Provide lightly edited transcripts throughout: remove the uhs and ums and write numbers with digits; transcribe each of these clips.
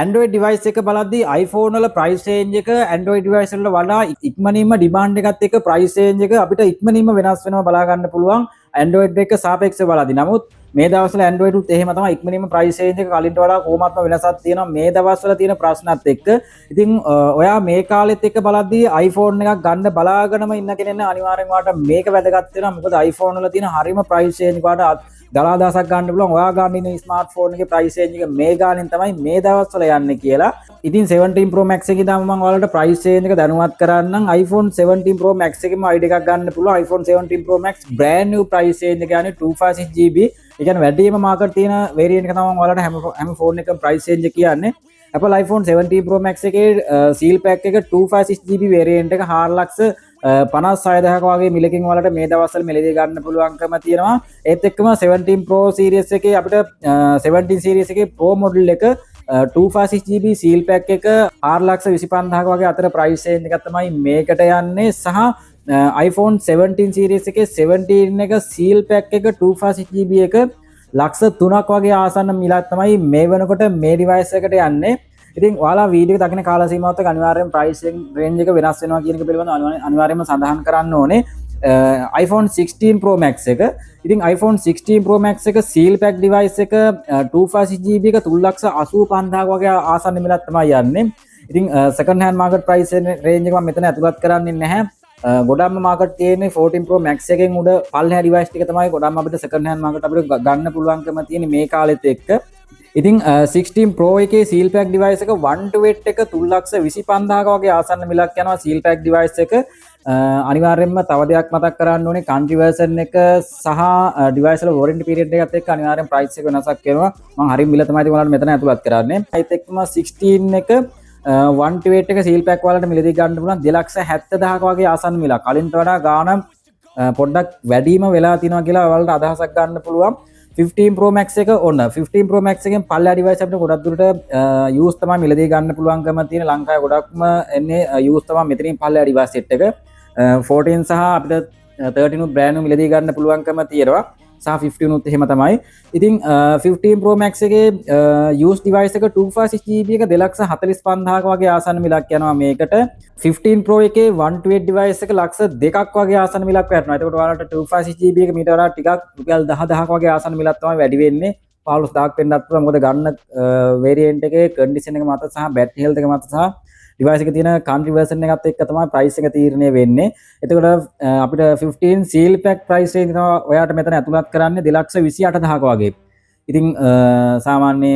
Android device එක බලද්දී iPhone වල price range එක Android device වල වඩා ඉක්මනින්ම demand එකත් එක්ක price range එක අපිට ඉක්මනින්ම වෙනස් වෙනවා බලා ගන්න පුළුවන් Android එක සාපේක්ෂව බලද්දී. නමුත් මේ දවස්වල Android උත් එහෙම තමයි ඉක්මනින්ම price range එක කලින්ට වඩා කොහොමත්ම වෙනසක් තියෙනවා මේ දවස්වල තියෙන ප්‍රශ්නත් එක්ක. ඉතින් ඔයා මේ කාලෙත් එක්ක බලද්දී iPhone එකක් ගන්න බලාගෙනම ඉන්න කෙනෙක් අනිවාර්යෙන්ම ඔයාට මේක වැදගත් වෙනවා. මොකද iPhone වල තියෙන හරිම price range එකට දලාදසක් ගන්න පුළුවන්. ඔයා ගන්න ඉන්න ස්මාර්ට්ෆෝන් එකේ price range එක මේ ගානෙන් තමයි මේ දවස්වල යන්නේ කියලා. ඉතින් 17 Pro Max එකේ දාම මම ඔයාලට price range එක දැනුවත් කරන්නම්. iPhone 17 Pro Max එකේම ID එකක් ගන්න පුළුවන්. iPhone 17 Pro Max brand new price range එක යන්නේ 256GB. ඒ කියන්නේ වැඩිම මාකට් තියෙන variant එක තමයි මම ඔයාලට හැම ෆෝන් එකකම price range එක කියන්නේ. Apple iPhone 17 Pro Max එකේ seal pack එක 256GB variant එක 4,56,000ක වගේ මිලකින් වලට මේ දවස්වල මෙලදී ගන්න පුළුවන්කම තියෙනවා. ඒත් එක්කම 17 Pro series එකේ අපිට 17 series එකේ Pro model එක 256GB seal pack එක 4,25,000ක වගේ අතර price range එකක් තමයි මේකට යන්නේ. සහ iPhone 17 series එකේ 17 එක seal pack එක 256GB එක ලක්ෂ 3ක් වගේ ආසන්න මිලක් තමයි මේ වෙනකොට මේ device එකට යන්නේ. ඉතින් ඔයාලා වීඩියෝ එක දකින කාල සීමාවත් එක්ක අනිවාර්යෙන් price range එක වෙනස් වෙනවා කියන එක පිළිබඳව අනිවාර්යයෙන්ම සඳහන් කරන්න ඕනේ. iPhone 16 Pro Max එක. ඉතින් iPhone 16 Pro Max එක seal pack device එක 256GB එක 3,85,000ක වගේ ආසන්න මිලක් තමයි යන්නේ. ඉතින් second hand market price range එක මම මෙතන ඇතුළත් කරන්නේ නැහැ. ගොඩක්ම මාකට් තියෙන්නේ 14 Pro Max එකෙන් උඩ පල්ලෙහා device ටික තමයි ගොඩක්ම අපිට second hand market අපිට ගන්න පුළුවන්කම තියෙන්නේ මේ කාලෙත් එක්ක. ඉතින් 16 Pro එකේ seal pack device එක 1 to 8 එක 3,25,000ක වගේ ආසන්න මිලක් යනවා seal pack device එක. අනිවාර්යයෙන්ම තව දෙයක් මතක් කරන්න ඕනේ country version එක සහ device වල warranty period එකත් එක්ක අනිවාර්යෙන් price එක වෙනසක් වෙනවා. මම හරිය මිල තමයි ඔයාලට මෙතන ඇතුළත් කරන්නේ. ඒත් එක්කම 16 එක 1 to 8 එක seal pack වලට මිලදී ගන්න පුළුවන් 2,70,000ක වගේ ආසන්න මිලක්. කලින්ට වඩා ගාණ පොඩ්ඩක් වැඩිම වෙලා තිනවා කියලා ඔයාලට අදහසක් ගන්න පුළුවන්. 15 Pro Max එක ඔන්න 15 Pro Max එකෙන් පල්ලා device අපිට ගොඩක් දුරට use තමයි මිලදී ගන්න පුළුවන්කම තියෙන. ලංකාවේ ගොඩක්ම එන්නේ use තමයි මෙතනින් පල්ලා device set එක. 14 සහ අපිට 13 උත් brand new මිලදී ගන්න පුළුවන්කම තියෙනවා. සහ 15 උත් එහෙම තමයි. ඉතින් 15 Pro Max එකේ use device එක 256GB එක 2,45,000ක වගේ ආසන්න මිලක් යනවා මේකට. 15 Pro එකේ 1 to 8 device එක ලක්ෂ 2ක් වගේ ආසන්න මිලක් වැටෙනවා. එතකොට ඔයාලට 256GB එක මීට වඩා ටිකක් රුපියල් 10,000ක වගේ ආසන්න මිලක් තමයි වැඩි වෙන්නේ. 15,000ක් වෙන්නත් පුළුවන්. මොකද ගන්න variant එකේ condition එක මත සහ battery health එක මත සහ device එකේ තියෙන country version එකත් එක්ක තමයි price එක තීරණය වෙන්නේ. එතකොට අපිට 15 seal pack price range තමයි ඔයාට මෙතන ඇතුළත් කරන්නේ 2,28,000ක වගේ. ඉතින් සාමාන්‍ය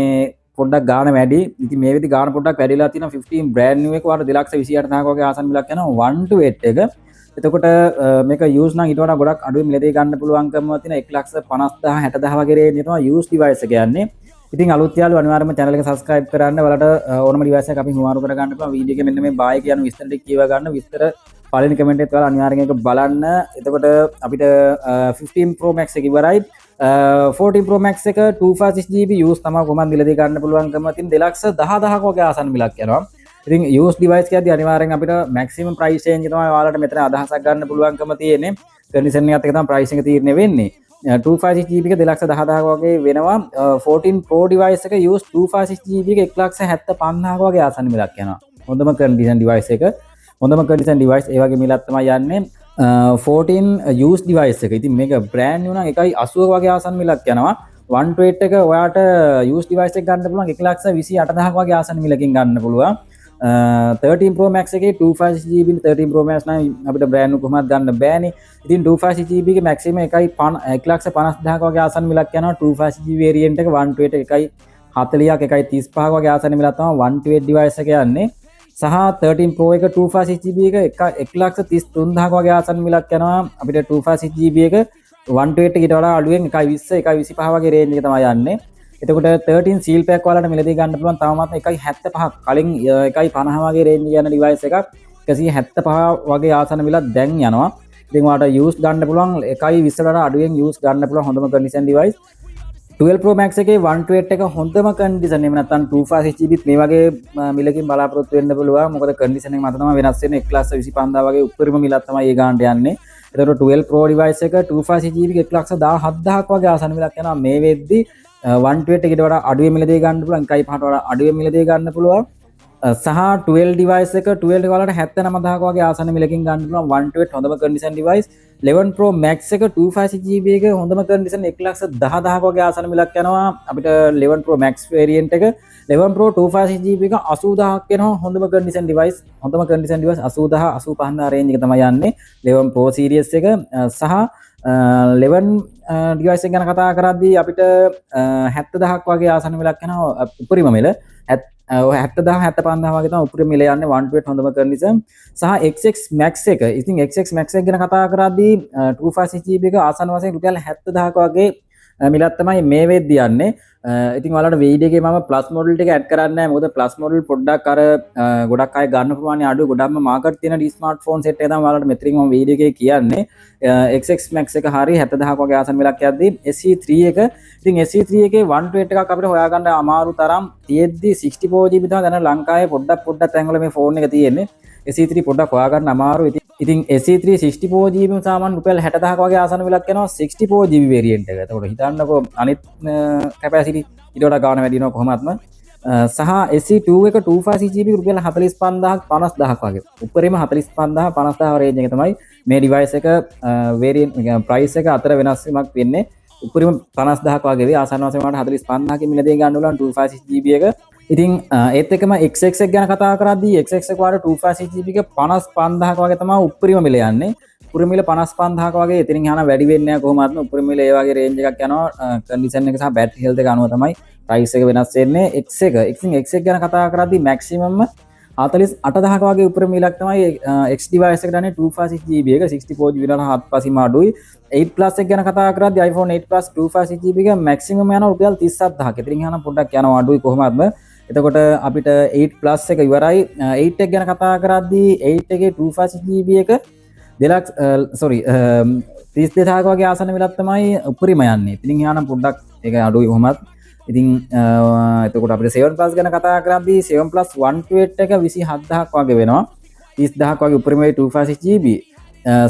පොඩ්ඩක් ගාන වැඩි. ඉතින් මේ විදි ගාන පොඩ්ඩක් වැඩිලා තියෙනවා 15 brand new එක වාට 2,28,000ක වගේ ආසන්න මිලක් යනවා 1 to 8 එක. එතකොට මේක use නම් ඊට වඩා ගොඩක් අඩුවෙන් මිලදී ගන්න පුළුවන්කම තියෙන 1,50,000 60,000 වගේ range තමයි use device එක යන්නේ. ඉතින් අලුත් යාළුවෝ අනිවාර්යයෙන්ම channel එක subscribe කරන්න. ඔයාලට ඕනම device එකක් අපි හුවාරු කර ගන්න පුළුවන්. වීඩියෝ එකේ මෙන්න මේ buy කියන විස්තර ටික කියව ගන්න. විස්තර පළවෙනි කමෙන්ට් එකත් ඔයාලා අනිවාර්යෙන් ඒක බලන්න. එතකොට අපිට 15 Pro Max එක ඉවරයි. 14 Pro Max එක 256GB use තමයි කොහොමද මිලදී ගන්න පුළුවන්කම තියෙන 2,10,000ක වගේ ආසන්න මිලක් යනවා. ඉතින් use device කියද්දී අනිවාර්යෙන් අපිට maximum price range තමයි ඔයාලට මෙතන අදහසක් ගන්න පුළුවන්කම තියෙන්නේ. condition එකත් එක්ක තමයි price එක තීරණය වෙන්නේ. 256GB එක 2,10,000ක වගේ වෙනවා. 14 Pro device එක use 256GB එක 1,75,000ක වගේ ආසන්න මිලක් යනවා. හොඳම condition device එක. හොඳම condition device ඒ වගේ මිලක් තමයි යන්නේ. 14 use device එක. ඉතින් මේක brand new නම් 1,80ක වගේ ආසන්න මිලක් යනවා. 1 to 8 එක ඔයාට use device එක ගන්න පුළුවන් 1,28,000ක වගේ ආසන්න මිලකින් ගන්න පුළුවන්. 13 Pro Max එකේ 256GB 13 Pro Max නම් අපිට brand new කොහොමද ගන්න බෑනේ. ඉතින් 256GB එකේ maximum 1,50,000ක වගේ ආසන්න මිලක් යනවා. 256GB variant එක 1 to 8 1,40ක් 1,35ක වගේ ආසන්න මිලක් තමයි 1 to 8 device එක යන්නේ. සහ 13 Pro එක 256GB එක 1,33,000ක වගේ ආසන්න මිලක් යනවා. අපිට 256GB එක 1 to 8 කට වඩා අඩුවෙන් 1,20 1,25 වගේ range එක තමයි යන්නේ. එතකොට 13 seal pack වලට මිලදී ගන්න පුළුවන් තවමත් 1,75ක් කලින් 1,50 වගේ range යන device එකක් 175 වගේ ආසන්න මිලක් දැන් යනවා. ඉතින් ඔයාලට use ගන්න පුළුවන් 1,20 වලට අඩුවෙන් use ගන්න පුළුවන් හොඳම condition device. 12 Pro Max එකේ 1 to 8 එක හොඳම condition එහෙම නැත්නම් 256GB මේ වගේ මිලකින් බලාපොරොත්තු වෙන්න පුළුවන්. මොකද condition එක මත තමයි වෙනස් වෙන්නේ. 1,25,000 වගේ උඩරිම මිලක් තමයි ඒ ගානට යන්නේ. එතකොට 12 Pro device එක 256GB 1,17,000ක වගේ ආසන්න මිලක් යනවා මේ වෙද්දි 128 එකට වඩා අඩුවේ මිලදී ගන්න පුළුවන් 1.5ට වඩා අඩුවේ මිලදී ගන්න පුළුවන් සහ 12 device එක 12 වලට 79000ක වගේ ආසන්න මිලකින් ගන්න පුළුවන් 128 හොඳම condition device 11 Pro Max එක 256GB එක හොඳම condition 110000ක වගේ ආසන්න මිලක් යනවා අපිට 11 Pro Max variant එක 11 Pro 256GB එක 80000ක් වෙනවා හොඳම condition device 80000 85000 range එක තමයි යන්නේ 11 Pro series එක සහ 11 device එක ගැන කතා කරද්දී අපිට 70000ක් වගේ ආසන්න මිලක් යනවා උපරිම මිල 70000 75000 වගේ තමයි උපරිම මිල යන්නේ 128 හොඳම condition සහ XX Max එක ඉතින් XX Max එක ගැන කතා කරද්දී 256GB එක ආසන්න වශයෙන් රුපියල් 70000ක වගේ මිලක් තමයි මේ වෙද්දී යන්නේ ඉතින් ඔයාලට වීඩියෝ එකේ මම ප්ලස් මොඩල් ටික ඇඩ් කරන්නේ නැහැ මොකද ප්ලස් මොඩල් පොඩ්ඩක් අර ගොඩක් අය ගන්න ප්‍රමාණය අඩුයි ගොඩක්ම මාකට් තියෙන ස්මාර්ට්ෆෝන් සෙට් එක තමයි ඔයාලට මෙතනින් මම වීඩියෝ එකේ කියන්නේ XX Max එක හරිය 70000ක වගේ ආසන්න මිලක් යද්දී SE3 එක ඉතින් SE3 එකේ 128 එකක් අපිට හොයාගන්න අමාරු තරම් තියෙද්දි 64GB තමයි දැන් ලංකාවේ පොඩ්ඩක් තැන්වල මේ ෆෝන් එක තියෙන්නේ SE3 පොඩ්ඩක් හොයාගන්න අමාරු ඉතින් SE3 64GB සාමාන්‍ය රුපියල් 60000ක වගේ ආසන්න මිලක් යනවා 64GB variant එක. එතකොට හිතන්නකෝ අනිත් capacity ඊට වඩා ගාණ වැඩි වෙනවා කොහොමත්ම සහ SE2 එක 256GB රුපියල් 45000ක් 50000ක් වගේ. උඩරිම 45000 50000 range එක තමයි මේ device එක variant price එක අතර වෙනස් වීමක් වෙන්නේ. උඩරිම 50000ක් වගේ වේ ආසන්න වශයෙන් වලට 45000 කින් මිලදී ගන්න උලන් 256GB එක. ඉතින් ඒත් එකම XX එක ගැන කතා කරද්දී XX එක වල 256GB එක 55000ක වගේ තමයි උඩරිම මිල යන්නේ. උඩරිම මිල 55000ක වගේ එතනින් යන වැඩි වෙන්නේ නැහැ කොහොමත්ම උඩරිම මිල ඒ වගේ range එකක් යනවා condition එක සහ battery health එක අනුව තමයි price එක වෙනස් වෙන්නේ X එක. ඉතින් X එක ගැන කතා කරද්දී maximum 48000ක වගේ උඩරිම මිලක් තමයි X device එකට යන්නේ 256GB එක 64GB වල හත්පසින්ම අඩුයි. 8 Plus එක ගැන කතා කරද්දී iPhone 8 Plus 256GB එක maximum යනවා රුපියල් 37000ක. එතනින් යන පොඩ්ඩක් යනවා අඩුයි කොහොමත්ම එතකොට අපිට 8 Plus එක ඉවරයි 8 එක ගැන කතා කරද්දී 8 එකේ 256GB එක 32000ක වගේ ආසන්න මිලක් තමයි උපරිම යන්නේ. ඉතින් යානම් පොඩ්ඩක් ඒක අඩුයි කොහොමත්. ඉතින් එතකොට අපිට 7 Plus ගැන කතා කරද්දී 7 Plus 128 එක 27000ක් වගේ වෙනවා. 30000ක් වගේ උපරිම 256GB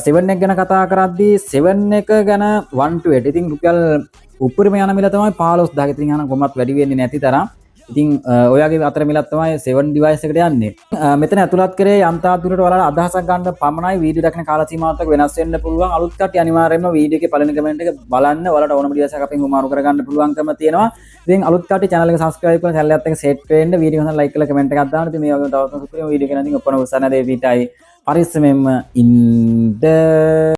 7 එක ගැන කතා කරද්දී 7 එක ගැන 128 ඉතින් රුපියල් උපරිම යන මිල තමයි 15000ක. ඉතින් යානම් කොහොමත් වැඩි වෙන්නේ නැති තරම් ඉතින් ඔයාගේ අතර මිලක් තමයි 7 device එකට යන්නේ. මෙතන ඇතුළත් කරේ යම්තා දුරට ඔයාලා අදහසක් ගන්න පමණයි වීඩියෝ දක්න කාල සීමාවත් එක්ක වෙනස් වෙන්න පුළුවන්. අලුත් කට්ටිය අනිවාර්යයෙන්ම වීඩියෝ එකේ පළවෙනි කමෙන්ට් එක බලන්න. ඔයාලට ඕනම device එකක් අපින් හුමාරු කරගන්න පුළුවන්කම තියෙනවා. ඉතින් අලුත් කට්ටිය channel එක subscribe කරලා channel එකත් එක්ක set වෙන්න වීඩියෝ එක හොඳ like කරලා comment එකක් දාන්න. ඉතින් මේ වගේ තවත් සුපිරිම වීඩියෝ එකකින් ඔප්පන උත්සාහ නැදේ පිටයි පරිස්සමෙන්ම ඉන්න